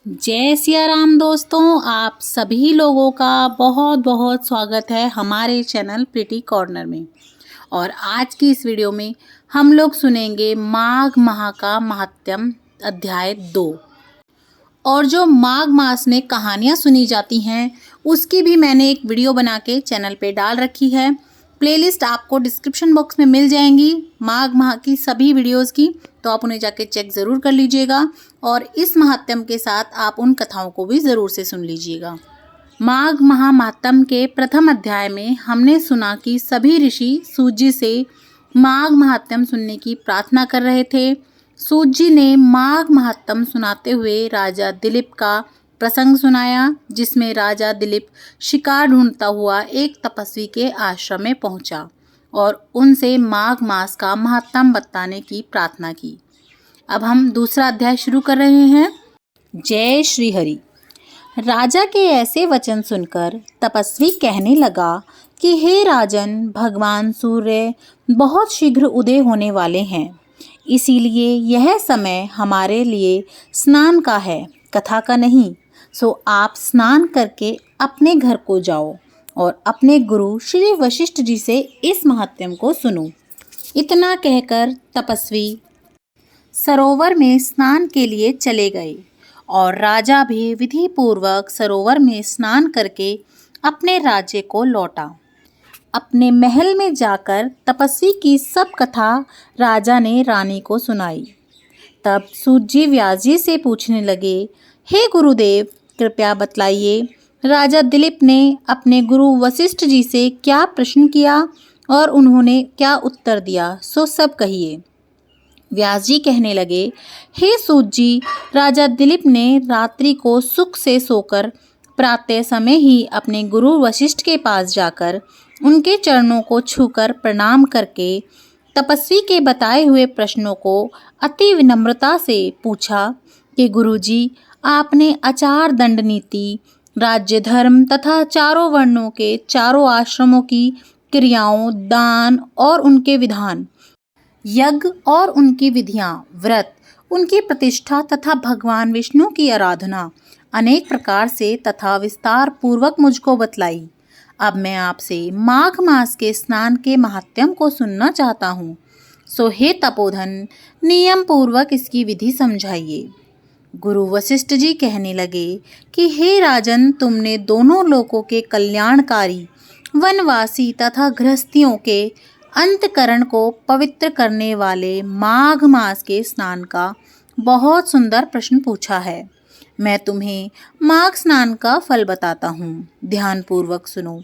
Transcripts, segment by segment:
जय सिया राम दोस्तों, आप सभी लोगों का बहुत बहुत स्वागत है हमारे चैनल प्रिटी कॉर्नर में। और आज की इस वीडियो में हम लोग सुनेंगे माघ माह का महात्म्य अध्याय 2। और जो माघ मास में कहानियाँ सुनी जाती हैं उसकी भी मैंने एक वीडियो बना के चैनल पे डाल रखी है। प्लेलिस्ट आपको डिस्क्रिप्शन बॉक्स में मिल जाएंगी माघ माह की सभी वीडियोस की, तो आप उन्हें जाके चेक ज़रूर कर लीजिएगा। और इस महात्म्य के साथ आप उन कथाओं को भी ज़रूर से सुन लीजिएगा। माघ महा महात्म्य के प्रथम अध्याय में हमने सुना कि सभी ऋषि सूत जी से माघ महात्म्य सुनने की प्रार्थना कर रहे थे। सूत जी ने माघ महात्म्य सुनाते हुए राजा दिलीप का प्रसंग सुनाया, जिसमें राजा दिलीप शिकार ढूंढता हुआ एक तपस्वी के आश्रम में पहुंचा और उनसे माघ मास का महात्म्य बताने की प्रार्थना की। अब हम दूसरा अध्याय शुरू कर रहे हैं। जय श्री हरि। राजा के ऐसे वचन सुनकर तपस्वी कहने लगा कि हे राजन, भगवान सूर्य बहुत शीघ्र उदय होने वाले हैं, इसीलिए यह समय हमारे लिए स्नान का है, कथा का नहीं। सो आप स्नान करके अपने घर को जाओ और अपने गुरु श्री वशिष्ठ जी से इस महात्म्य को सुनो। इतना कहकर तपस्वी सरोवर में स्नान के लिए चले गए और राजा भी विधि पूर्वक सरोवर में स्नान करके अपने राज्य को लौटा। अपने महल में जाकर तपस्वी की सब कथा राजा ने रानी को सुनाई। तब सूत जी व्यास जी से पूछने लगे, हे गुरुदेव, कृपया बतलाइए, राजा दिलीप ने अपने गुरु वशिष्ठ जी से क्या प्रश्न किया और उन्होंने क्या उत्तर दिया, सो सब कहिए। व्यास जी कहने लगे, हे सूत जी, राजा दिलीप ने रात्रि को सुख से सोकर प्रातः समय ही अपने गुरु वशिष्ठ के पास जाकर उनके चरणों को छूकर प्रणाम करके तपस्वी के बताए हुए प्रश्नों को अति विनम्रता से पूछा कि गुरुजी, आपने आचार दंड नीति, राज्य धर्म तथा चारों वर्णों के चारों आश्रमों की क्रियाओं, दान और उनके विधान, यज्ञ और उनकी विधियां, व्रत, उनकी प्रतिष्ठा तथा भगवान विष्णु की आराधना अनेक प्रकार से तथा विस्तार पूर्वक मुझको बतलाई। अब मैं आपसे माघ मास के स्नान के महात्म्य को सुनना चाहता हूँ। सो हे तपोधन, नियम पूर्वक इसकी विधि समझाइए। गुरु वशिष्ठ जी कहने लगे कि हे राजन, तुमने दोनों लोकों के कल्याणकारी, वनवासी तथा गृहस्थियों के अंतकरण को पवित्र करने वाले माघ मास के स्नान का बहुत सुंदर प्रश्न पूछा है। मैं तुम्हें माघ स्नान का फल बताता हूँ, ध्यानपूर्वक सुनो।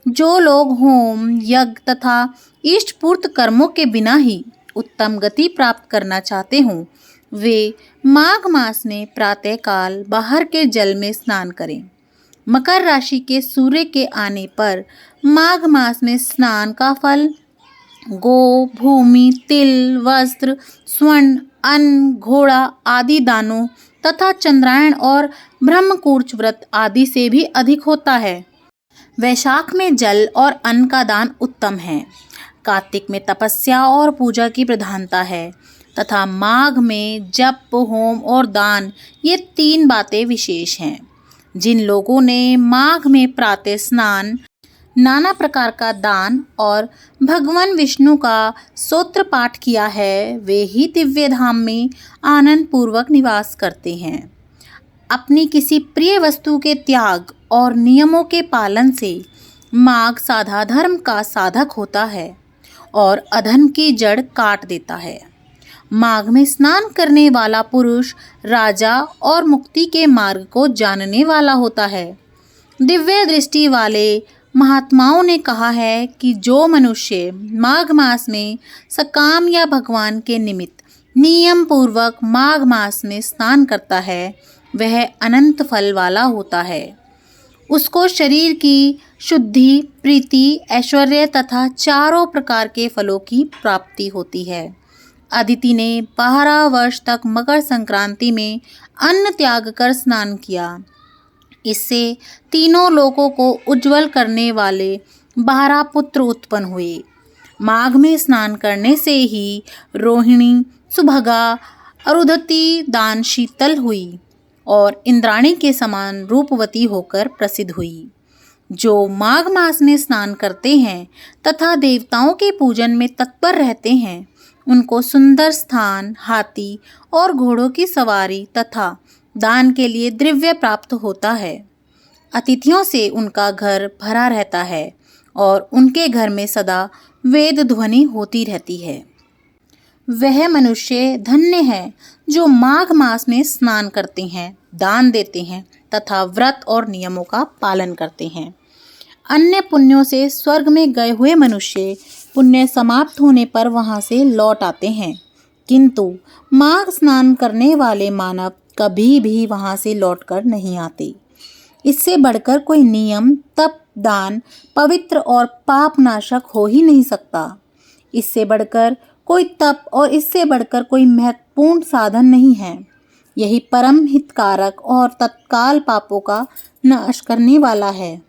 जो लोग होम, यज्ञ तथा इष्टपूर्त कर्मों के बिना ही उत्तम गति प्राप्त करना चाहते हों, वे माघ मास में प्रातःकाल बाहर के जल में स्नान करें। मकर राशि के सूर्य के आने पर माघ मास में स्नान का फल गो, भूमि, तिल, वस्त्र, स्वर्ण, अन्न, घोड़ा आदि दानों तथा चंद्रायण और ब्रह्मकूर्च व्रत आदि से भी अधिक होता है। वैशाख में जल और अन्न का दान उत्तम है। कार्तिक में तपस्या और पूजा की प्रधानता है तथा माघ में जप, होम और दान, ये 3 बातें विशेष हैं। जिन लोगों ने माघ में प्रातः स्नान, नाना प्रकार का दान और भगवान विष्णु का स्तोत्र पाठ किया है, वे ही दिव्य धाम में आनंद पूर्वक निवास करते हैं। अपनी किसी प्रिय वस्तु के त्याग और नियमों के पालन से माघ साधा धर्म का साधक होता है और अधर्म की जड़ काट देता है। माघ में स्नान करने वाला पुरुष राजा और मुक्ति के मार्ग को जानने वाला होता है। दिव्य दृष्टि वाले महात्माओं ने कहा है कि जो मनुष्य माघ मास में सकाम या भगवान के निमित्त नियम पूर्वक माघ मास में स्नान करता है, वह अनंत फल वाला होता है। उसको शरीर की शुद्धि, प्रीति, ऐश्वर्य तथा चारों प्रकार के फलों की प्राप्ति होती है। अदिति ने 12 वर्ष तक मकर संक्रांति में अन्न त्याग कर स्नान किया। इससे तीनों लोकों को उज्जवल करने वाले 12 पुत्र उत्पन्न हुए। माघ में स्नान करने से ही रोहिणी, सुभगा, अरुंधति दान शीतल हुई और इंद्राणी के समान रूपवती होकर प्रसिद्ध हुई। जो माघ मास में स्नान करते हैं तथा देवताओं के पूजन में तत्पर रहते हैं, उनको सुंदर स्थान, हाथी और घोड़ों की सवारी तथा दान के लिए द्रव्य प्राप्त होता है। अतिथियों से उनका घर भरा रहता है और उनके घर में सदा वेद ध्वनि होती रहती है। वह मनुष्य धन्य है जो माघ मास में स्नान करते हैं, दान देते हैं तथा व्रत और नियमों का पालन करते हैं। अन्य पुण्यों से स्वर्ग में गए हुए मनुष्य पुण्य समाप्त होने पर वहां से लौट आते हैं, किंतु माघ स्नान करने वाले मानव कभी भी वहां से लौटकर नहीं आते। इससे बढ़कर कोई नियम, तप, दान पवित्र और पाप नाशक हो ही नहीं सकता। इससे बढ़कर कोई तप और इससे बढ़कर कोई महत्वपूर्ण साधन नहीं है। यही परम हितकारक और तत्काल पापों का नाश करने वाला है।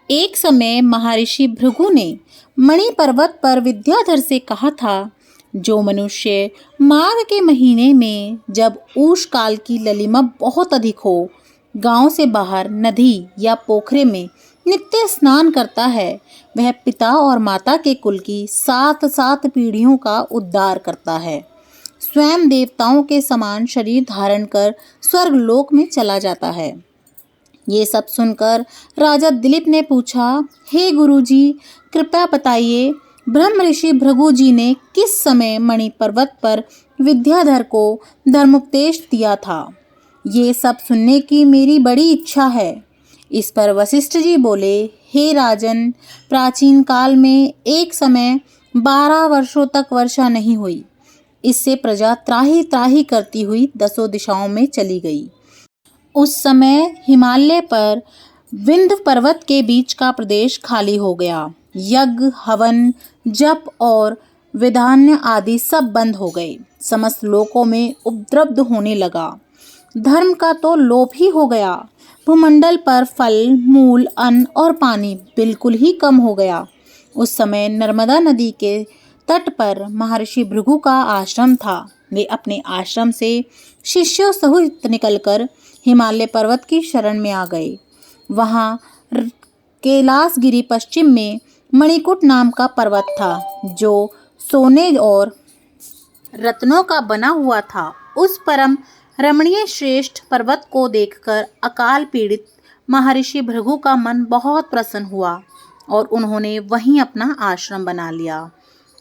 एक समय महर्षि भृगु ने मणि पर्वत पर विद्याधर से कहा था, जो मनुष्य माघ के महीने में जब उष काल की ललिमा बहुत अधिक हो, गांव से बाहर नदी या पोखरे में नित्य स्नान करता है, वह पिता और माता के कुल की 7 पीढ़ियों का उद्धार करता है। स्वयं देवताओं के समान शरीर धारण कर स्वर्ग लोक में चला जाता है। ये सब सुनकर राजा दिलीप ने पूछा, हे गुरुजी, कृपया बताइए, ब्रह्म ऋषि भृगु जी ने किस समय मणि पर्वत पर विद्याधर को धर्मोपदेश दिया था? ये सब सुनने की मेरी बड़ी इच्छा है। इस पर वशिष्ठ जी बोले, हे राजन, प्राचीन काल में एक समय 12 वर्षों तक वर्षा नहीं हुई। इससे प्रजा त्राही त्राही करती हुई 10 दिशाओं में चली गई। उस समय हिमालय पर विंध्य पर्वत के बीच का प्रदेश खाली हो गया। यज्ञ, हवन, जप और विधान्य आदि सब बंद हो गए। समस्त लोकों में उपद्रव होने लगा। धर्म का तो लोप ही हो गया। भूमंडल पर फल, मूल, अन्न और पानी बिल्कुल ही कम हो गया। उस समय नर्मदा नदी के तट पर महर्षि भृगु का आश्रम था। वे अपने आश्रम से शिष्यों सहित निकलकर हिमालय पर्वत की शरण में आ गए। वहां कैलाशगिरी पश्चिम में मणिकूट नाम का पर्वत था, जो सोने और रत्नों का बना हुआ था। उस परम रमणीय श्रेष्ठ पर्वत को देखकर अकाल पीड़ित महर्षि भृगु का मन बहुत प्रसन्न हुआ और उन्होंने वहीं अपना आश्रम बना लिया।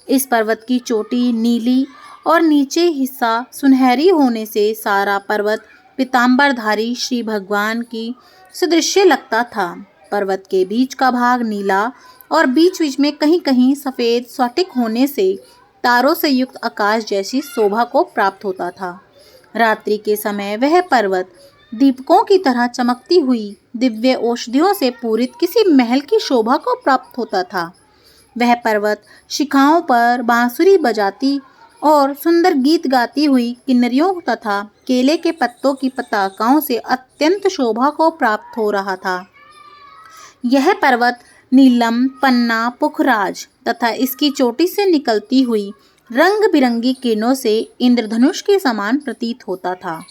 इस पर्वत की चोटी नीली और नीचे हिस्सा सुनहरी होने से सारा पर्वत पीतांबरधारी श्री भगवान की सदृश्य लगता था। पर्वत के बीच का भाग नीला और बीच बीच में कहीं कहीं सफेद स्फटिक होने से तारों से युक्त आकाश जैसी शोभा को प्राप्त होता था। रात्रि के समय वह पर्वत दीपकों की तरह चमकती हुई दिव्य औषधियों से पूरित किसी महल की शोभा को प्राप्त होता था। वह पर्वत शिखाओं पर बांसुरी बजाती और सुंदर गीत गाती हुई किन्नरियों तथा केले के पत्तों की पताकाओं से अत्यंत शोभा को प्राप्त हो रहा था। यह पर्वत नीलम, पन्ना, पुखराज तथा इसकी चोटी से निकलती हुई रंग बिरंगी किरणों से इंद्रधनुष के समान प्रतीत होता था।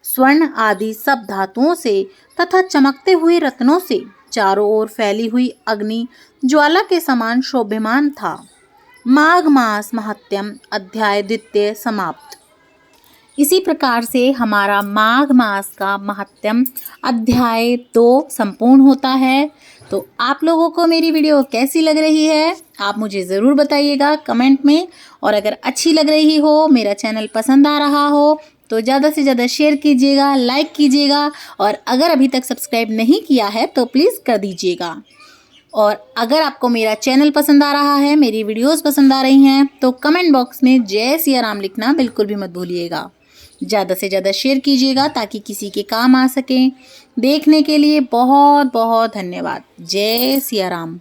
स्वर्ण आदि सब धातुओं से तथा चमकते हुए रत्नों से चारों ओर फैली हुई अग्नि ज्वाला के समान शोभ्यमान था। माघ मास महात्म्य अध्याय द्वितीय समाप्त। इसी प्रकार से हमारा माघ मास का महात्म्य अध्याय 2 संपूर्ण होता है। तो आप लोगों को मेरी वीडियो कैसी लग रही है, आप मुझे ज़रूर बताइएगा कमेंट में। और अगर अच्छी लग रही हो, मेरा चैनल पसंद आ रहा हो, तो ज़्यादा से ज़्यादा शेयर कीजिएगा, लाइक कीजिएगा और अगर अभी तक सब्सक्राइब नहीं किया है तो प्लीज़ कर दीजिएगा। और अगर आपको मेरा चैनल पसंद आ रहा है, मेरी वीडियोस पसंद आ रही हैं, तो कमेंट बॉक्स में जय सिया राम लिखना बिल्कुल भी मत भूलिएगा। ज़्यादा से ज़्यादा शेयर कीजिएगा ताकि किसी के काम आ सके। देखने के लिए बहुत बहुत धन्यवाद। जय सिया राम।